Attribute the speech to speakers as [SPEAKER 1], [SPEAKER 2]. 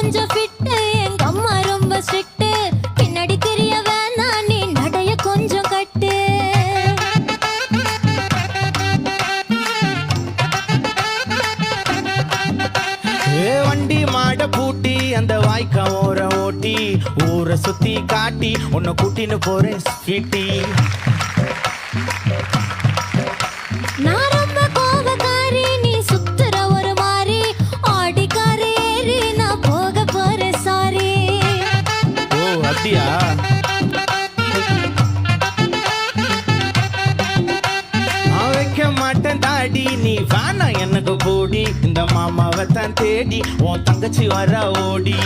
[SPEAKER 1] கொஞ்சம் ஃபிட்டு எங்க அம்மா ரொம்ப ஸ்ட்ரிக்ட் பின்னாடி தெரிய வேணா நீ நடைய கொஞ்சம் கட்டு
[SPEAKER 2] வண்டி மாட பூட்டி அந்த வாய்க்கா ஓர ஓட்டி ஊரை சுத்தி காட்டி உன்னை கூட்டின்னு போறேன் ஸ்வீட்டி
[SPEAKER 1] நான் ரொம்ப கோபக்காரி நீ சுத்துற ஒரு மாதிரி ஆடிக்காரி ஏறி நான் போக போறேன் சாரி
[SPEAKER 2] ஓ அப்படியா நான் வைக்க மாட்டேன் தாடி நீ வேணா எனக்கு போடி இந்த மாமாவை தான் தேடி உன் தங்கச்சி வர ஓடி